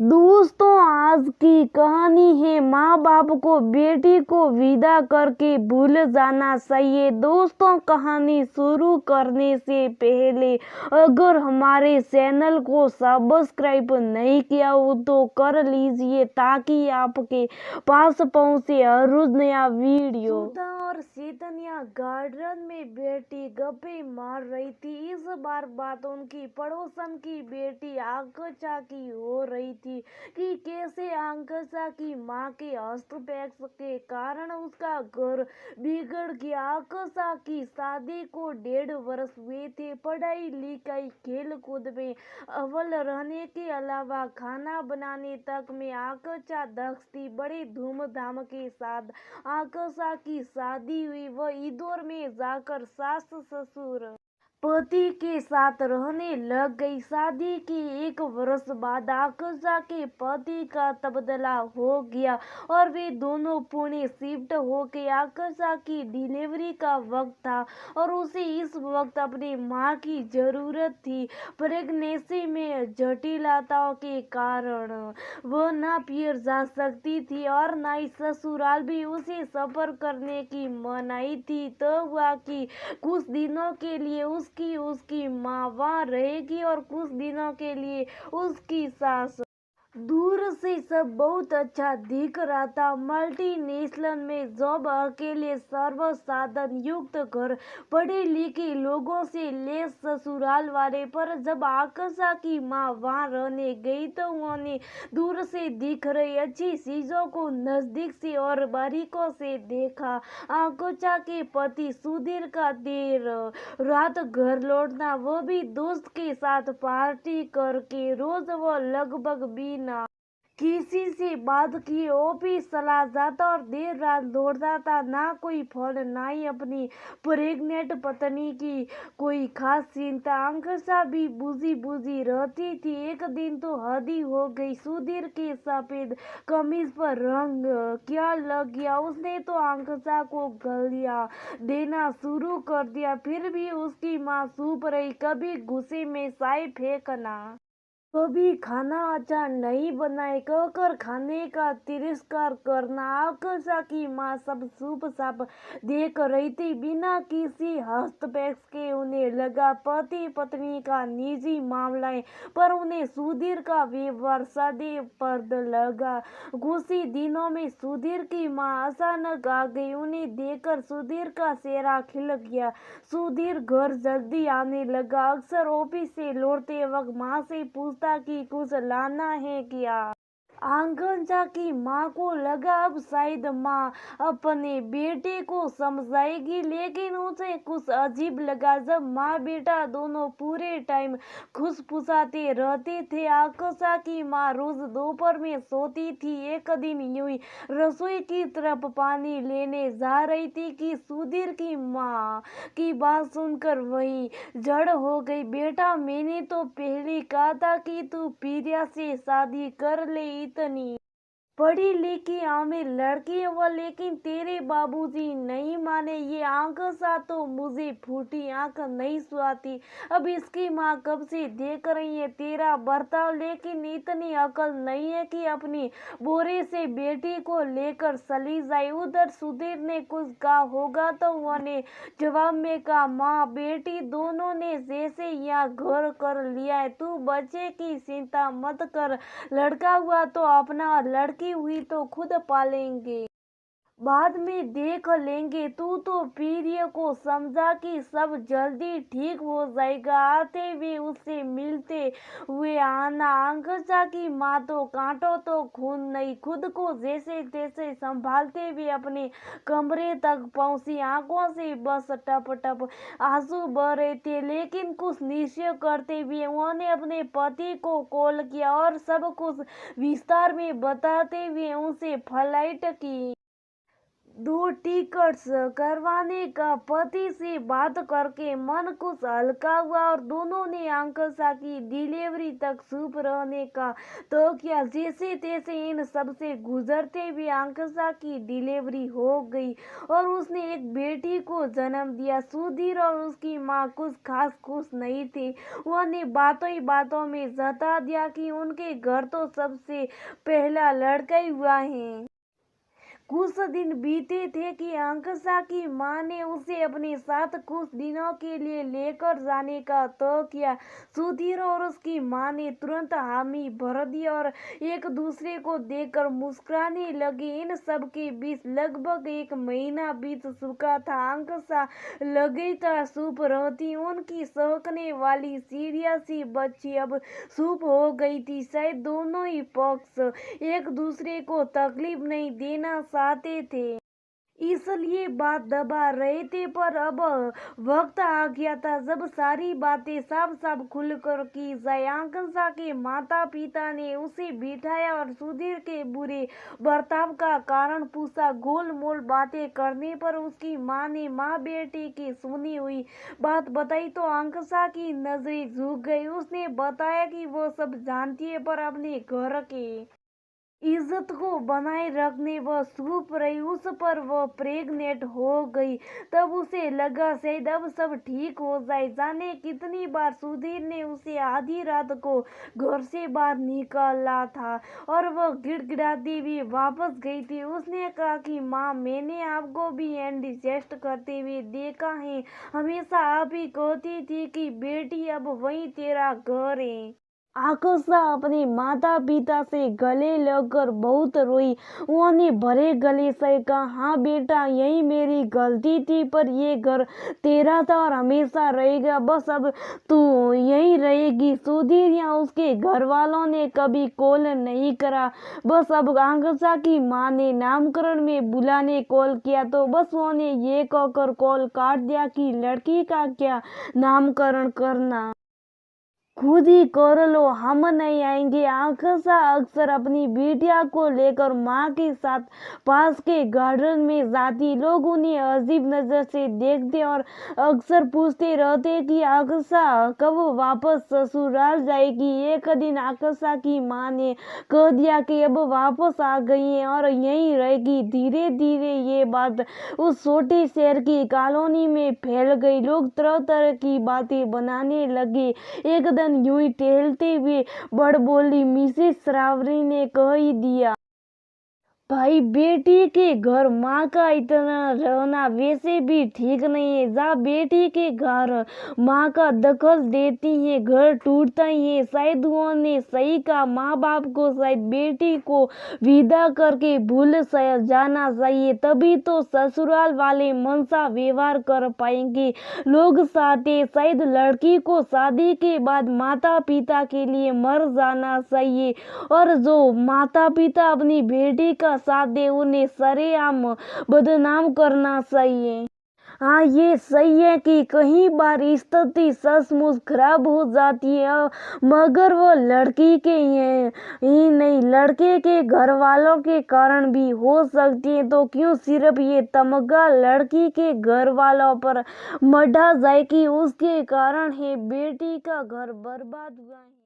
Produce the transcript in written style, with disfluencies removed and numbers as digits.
दोस्तों, आज की कहानी है माँ बाप को बेटी को विदा करके भूल जाना चाहिए। दोस्तों, कहानी शुरू करने से पहले अगर हमारे चैनल को सब्सक्राइब नहीं किया हो तो कर लीजिए ताकि आपके पास पहुंचे हर रोज नया वीडियो। सुधा और चैतन्या गार्डन में बेटी गप्पे मार रही थी। इस बार बात उनकी पड़ोसन की बेटी आकांक्षा की हो रही थी कि कैसे आकांक्षा की माँ के हस्तक्षेप के कारण उसका घर बिगड़ गया। आकांक्षा की शादी को 1.5 वर्ष हुए थे। पढ़ाई लिखाई खेल कूद में अव्वल रहने के अलावा खाना बनाने तक में आकांक्षा दक्ष थी। बड़े धूमधाम के साथ आकांक्षा की शादी हुई। वह इंदौर में जाकर सास ससुर पति के साथ रहने लग गई। शादी के 1 वर्ष बाद आकांक्षा के पति का तबादला हो गया और वे दोनों पुणे शिफ्ट हो गए। आकांक्षा की डिलीवरी का वक्त था और उसे इस वक्त अपनी माँ की जरूरत थी। प्रेगनेंसी में जटिलताओं के कारण वह न पियर जा सकती थी और न ही ससुराल भी उसे सफर करने की मनाही थी। तो हुआ कि कुछ दिनों के लिए उसकी माँ वहाँ रहेगी और कुछ दिनों के लिए उसकी सास। दूर से सब बहुत अच्छा दिख रहा था। मल्टीनेशनल में जॉब, अकेले सर्वसाधन युक्त घर, पढ़े लिखे लोगों से लेस ससुराल वाले। पर जब आकांक्षा की माँ वहाँ रहने गई तो उन्होंने दूर से दिख रही अच्छी चीजों को नजदीक से और बारीकों से देखा। आकांक्षा के पति सुधीर का देर रात घर लौटना, वो भी दोस्त के साथ पार्टी करके। रोज वो लगभग बिना किसी से बात किए ऑफिस चला जाता और देर रात लौटता था। ना कोई फोन, ना ही अपनी प्रेग्नेंट पत्नी की कोई खास चिंता। आकांक्षा भी बुझी बुझी रहती थी। एक दिन तो हद ही हो गई। सुधीर के सफेद कमीज पर रंग क्या लग गया। उसने तो आकांक्षा को गालियां देना शुरू कर दिया। फिर भी उसकी माँ चुप रही। कभी गुस्से में चाय फेंकना, कभी खाना अच्छा नहीं बनाए कहकर खाने का तिरस्कार करना। आकांक्षा की माँ सब चुप चाप देख रही थी बिना किसी हस्तक्षेप के। उन्हें लगा पति पत्नी का निजी मामला है, पर उन्हें सुधीर का व्यवहार सदैव पर लगा। कुछ ही दिनों में सुधीर की माँ अचानक आ गई। उन्हें देखकर सुधीर का चेहरा खिल गया। सुधीर घर जल्दी आने लगा। अक्सर ऑफिस से लौटते वक्त माँ से पूछता कि कुछ लाना है क्या। आकांक्षा की माँ को लगा अब शायद माँ अपने बेटे को समझाएगी, लेकिन उसे कुछ अजीब लगा जब माँ बेटा दोनों पूरे टाइम खुशफुसाते रहते थे। आकांक्षा की माँ रोज दोपहर में सोती थी। एक दिन यूं ही रसोई की तरफ पानी लेने जा रही थी कि सुधीर की माँ की बात सुनकर वही जड़ हो गई। बेटा, मैंने तो पहले कहा था कि तू प्रिया से शादी कर ले। इतनी पढ़ी लिखी आमिर लड़की है वो, लेकिन तेरे बाबूजी नहीं माने। ये आकांक्षा तो मुझे फूटी आंख नहीं सुहाती। अब इसकी माँ कब से देख रही है तेरा बर्ताव, लेकिन इतनी अकल नहीं है कि अपनी बोरे से बेटी को लेकर चली जाए। उधर सुधीर ने कुछ कहा होगा तो उन्होंने जवाब में कहा, माँ बेटी दोनों ने जैसे यहाँ घर कर लिया है, तू बच्चे की चिंता मत कर। लड़का हुआ तो अपना, लड़की हुई तो खुद पालेंगे, बाद में देख लेंगे। तू तो प्रिय को समझा कि सब जल्दी ठीक हो जाएगा। आते हुए उससे मिलते हुए आना। आकांक्षा की माँ तो कांटो तो खून नहीं, खुद को जैसे तैसे संभालते हुए अपने कमरे तक पहुंची। आंखों से बस टप टप आंसू बह रहे थे, लेकिन कुछ निश्चय करते हुए उन्होंने अपने पति को कॉल किया और सब कुछ विस्तार में बताते हुए उनसे फ्लाइट की 2 टिकट्स करवाने का पति से बात करके मन कुछ हल्का हुआ और दोनों ने आकांक्षा की डिलीवरी तक चुप रहने का तो किया। जैसे तैसे इन सब से गुजरते हुए आकांक्षा की डिलीवरी हो गई और उसने एक बेटी को जन्म दिया। सुधीर और उसकी माँ कुछ खास खुश नहीं थे। उन्होंने बातों ही बातों में जता दिया कि उनके घर तो सबसे पहला लड़का ही हुआ है। कुछ दिन बीते थे कि आकांक्षा की माँ ने उसे अपने साथ कुछ दिनों के लिए लेकर जाने का तय किया। सुधीर और उसकी माँ ने तुरंत हामी भर दी और एक दूसरे को देखकर मुस्कुराने लगे। इन सब के बीच लगभग 1 महीना बीत चुका था। आकांक्षा लगातार चुप रहती। उनकी सहकने वाली सीढ़िया सी बच्ची अब चुप हो गई थी। शायद दोनों ही पक्ष एक दूसरे को तकलीफ नहीं देना चाहते थे, इसलिए बात दबा रहे थे। पर अब वक्त आ गया था जब सारी बातें साफ साफ खुलकर की जाए। आकांक्षा के माता पिता ने उसे बिठाया और सुधीर के बुरे बर्ताव का कारण पूछा। गोलमोल बातें करने पर उसकी माँ ने माँ बेटे की सुनी हुई बात बताई तो आकांक्षा की नजरें झुक गई। उसने बताया कि वो सब जानती है पर अपने घर के इज्जत को बनाए रखने वह चुप रही। उस पर वह प्रेग्नेंट हो गई। तब उसे लगा शायद अब सब ठीक हो जाए। जाने कितनी बार सुधीर ने उसे आधी रात को घर से बाहर निकाला था और वह गिड़गिड़ाती हुई वापस गई थी। उसने कहा कि माँ, मैंने आपको भी एडजस्ट करते हुए देखा है। हमेशा आप ही कहती थी कि बेटी अब वही तेरा घर है। आकांक्षा अपने माता पिता से गले लगकर बहुत रोई। उन्होंने भरे गले से कहा, हाँ बेटा, यही मेरी गलती थी पर ये घर तेरा था और हमेशा रहेगा। बस अब तू यहीं रहेगी। सुधीर या उसके घर वालों ने कभी कॉल नहीं करा। बस अब आकांक्षा की माँ ने नामकरण में बुलाने कॉल किया तो बस उन्होंने ये कहकर कॉल काट दिया कि लड़की का क्या नामकरण करना, खुद ही कर लो, हम नहीं आएंगे। आकांक्षा अक्सर अपनी बिटिया को लेकर माँ के साथ पास के गार्डन में जाती। लोग उन्हें अजीब नजर से देखते और अक्सर पूछते रहते कि आकांक्षा कब वापस ससुराल जाएगी। एक दिन आकांक्षा की माँ ने कह दिया कि अब वापस आ गई है और यहीं रहेगी। धीरे धीरे ये बात उस छोटे शहर की कॉलोनी में फैल गई। लोग तरह तरह की बातें बनाने लगे। एक दिन यूं ही टहलते हुए बड़बोली मिसेस श्रावणी ने कह ही दिया, भाई, बेटी के घर माँ का इतना रहना वैसे भी ठीक नहीं है। जहाँ बेटी के घर माँ का दखल देती है घर टूटता ही है। शायद उन्होंने सही कहा। माँ बाप को शायद बेटी को विदा करके भूल जाना चाहिए, तभी तो ससुराल वाले मन सा व्यवहार कर पाएंगे। लोग चाहते शायद लड़की को शादी के बाद माता पिता के लिए मर जाना चाहिए और जो माता पिता अपनी बेटी का साथ दे उन्हें सरेआम बदनाम करना चाहिए। हाँ, ये सही है कि कई बार स्थिति सचमुच खराब हो जाती है मगर वो लड़की के ही नहीं, लड़के के घर वालों के कारण भी हो सकती है। तो क्यों सिर्फ ये तमगा लड़की के घर वालों पर मढ़ा जाए कि उसके कारण है बेटी का घर बर्बाद हुआ है।